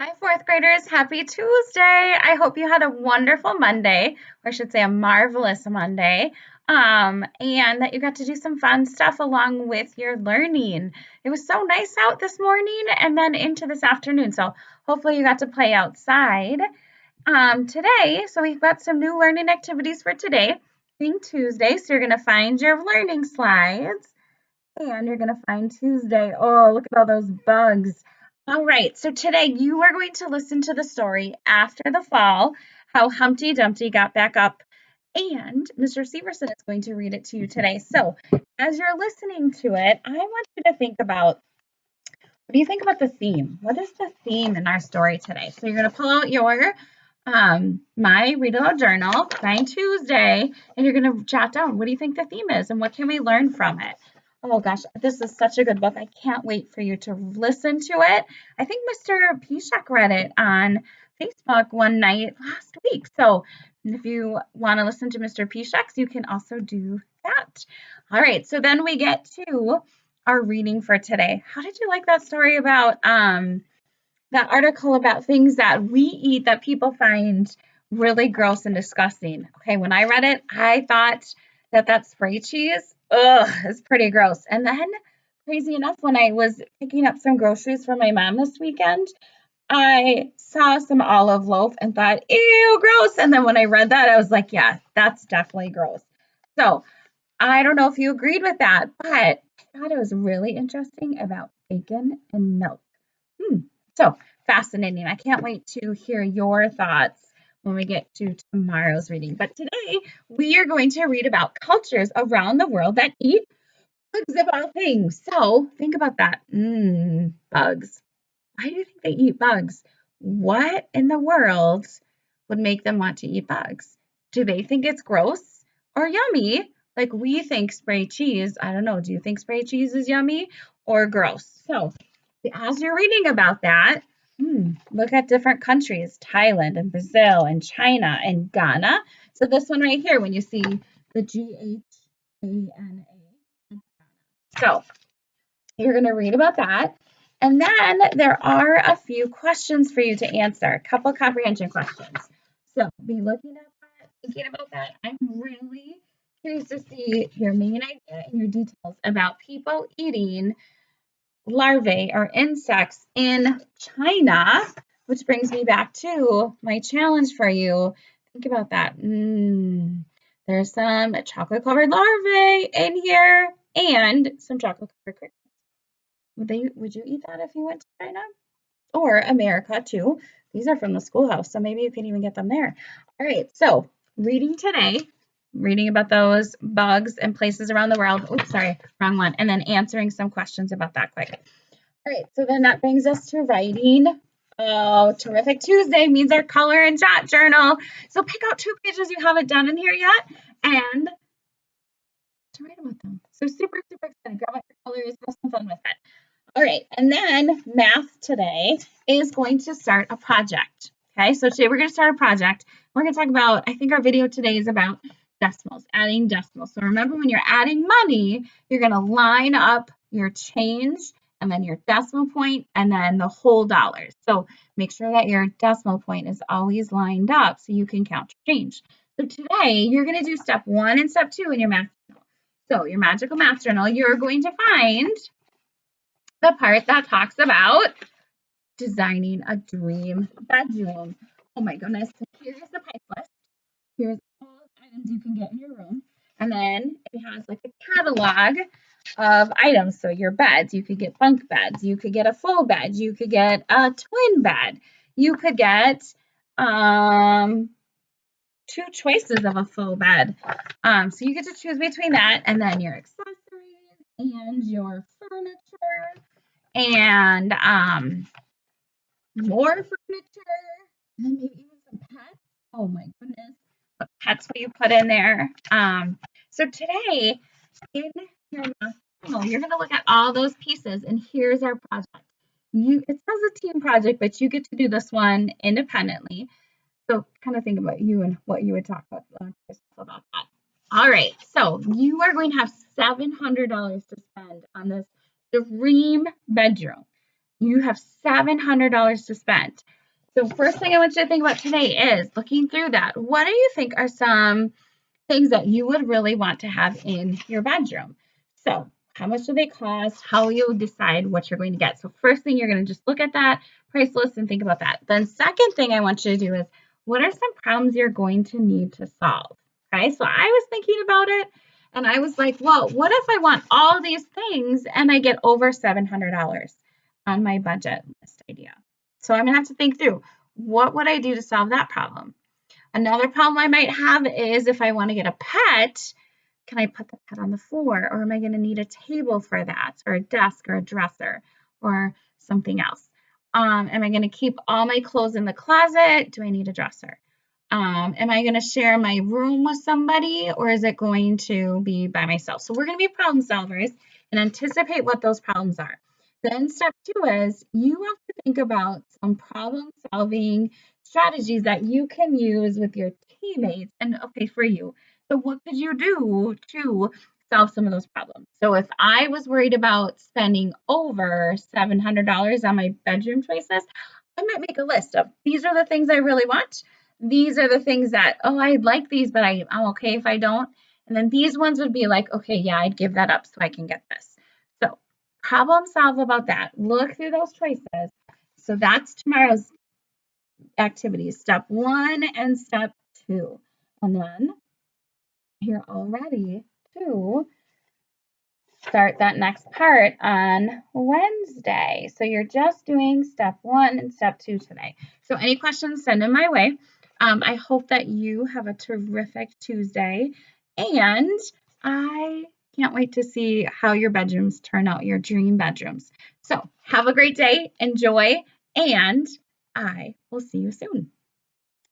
Hi, fourth graders. Happy Tuesday. I hope you had a wonderful Monday, or I should say a marvelous Monday, and that you got to do some fun stuff along with your learning. It was so nice out this morning and then into this afternoon. So hopefully you got to play outside today. So we've got some new learning activities for today, being Tuesday. So you're going to find your learning slides. And you're going to find Tuesday. Oh, look at all those bugs. All right, so today you are going to listen to the story After the Fall, how Humpty Dumpty got back up. And Mr. Severson is going to read it to you today. So as you're listening to it, I want you to think about, what do you think about the theme? What is the theme in our story today? So you're going to pull out your my read aloud journal, Find Tuesday, and you're going to jot down, what do you think the theme is and what can we learn from it? Oh gosh, this is such a good book. I can't wait for you to listen to it. I think Mr. Pishak read it on Facebook one night last week. So if you want to listen to Mr. Pishak's, you can also do that. All right, so then we get to our reading for today. How did you like that story about that article about things that we eat that people find really gross and disgusting? Okay, when I read it, I thought that spray cheese, is pretty gross. And then, crazy enough, when I was picking up some groceries for my mom this weekend, I saw some olive loaf and thought, ew, gross. And then when I read that, I was like, yeah, that's definitely gross. So I don't know if you agreed with that, but I thought it was really interesting about bacon and milk. So fascinating. I can't wait to hear your thoughts when we get to tomorrow's reading. But today we are going to read about cultures around the world that eat bugs of all things. So think about that. Bugs. Why do you think they eat bugs? What in the world would make them want to eat bugs? Do they think it's gross or yummy? Like we think spray cheese. I don't know. Do you think spray cheese is yummy or gross? So as you're reading about that, look at different countries, Thailand and Brazil and China and Ghana. So this one right here, when you see the Ghana. So you're going to read about that. And then there are a few questions for you to answer, a couple comprehension questions. So be looking at that, thinking about that. I'm really curious to see your main idea and your details about people eating larvae or insects in China, which brings me back to my challenge for you. Think about that. There's some chocolate covered larvae in here and some chocolate covered crickets. Would you eat that if you went to China? Or America too. These are from the schoolhouse, so maybe you can even get them there. All right, so reading today, reading about those bugs and places around the world. Oops, sorry, wrong one. And then answering some questions about that quick. All right, so then that brings us to writing. Oh, terrific. Tuesday means our color and jot journal. So pick out 2 pages you haven't done in here yet and to write about them. So super, super excited. Grab out your colors, have some fun with it. All right, and then math today is going to start a project. Okay, so today we're going to start a project. We're going to talk about, I think our video today is about decimals, adding decimals. So remember, when you're adding money, you're going to line up your change and then your decimal point and then the whole dollars. So make sure that your decimal point is always lined up so you can count your change. So today you're going to do step 1 and step 2 in your math journal. So your magical math journal, you're going to find the part that talks about designing a dream bedroom. Oh my goodness. Here's the price list. Here's all the items you can get in your room. And then it has like a catalog of items. So your beds, you could get bunk beds, you could get a full bed, you could get a twin bed, you could get 2 choices of a full bed. So you get to choose between that and then your accessories and your furniture and more furniture, and then maybe even some pets. Oh my goodness, what pets will you put in there? So today in your math journal, you're going to look at all those pieces, and here's our project. It says a team project, but you get to do this one independently. So kind of think about you and what you would talk about that. All right, so you are going to have $700 to spend on this dream bedroom. You have $700 to spend. So first thing I want you to think about today is looking through that. What do you think are some things that you would really want to have in your bedroom? So how much do they cost? How will you decide what you're going to get? So first thing, you're going to just look at that price list and think about that. Then second thing I want you to do is, what are some problems you're going to need to solve? Okay, so I was thinking about it and I was like, well, what if I want all these things and I get over $700 on my budget list idea? So I'm going to have to think through, what would I do to solve that problem? Another problem I might have is if I want to get a pet, can I put the pet on the floor, or am I going to need a table for that, or a desk, or a dresser, or something else? Am I going to keep all my clothes in the closet? Do I need a dresser? Am I going to share my room with somebody, or is it going to be by myself? So we're going to be problem solvers and anticipate what those problems are. Then step 2 is you have to think about some problem solving strategies that you can use with your teammates and okay for you. So what could you do to solve some of those problems? So if I was worried about spending over $700 on my bedroom choices, I might make a list of these are the things I really want. These are the things that, oh, I like these, but I'm okay if I don't. And then these ones would be like, okay, yeah, I'd give that up so I can get this. So problem solve about that. Look through those choices. So that's tomorrow's activities, step 1 and step 2. And then you're all ready to start that next part on Wednesday. So you're just doing step 1 and step 2 today. So any questions, send them my way. I hope that you have a terrific Tuesday, and I can't wait to see how your bedrooms turn out, your dream bedrooms. So have a great day, enjoy, and I will see you soon.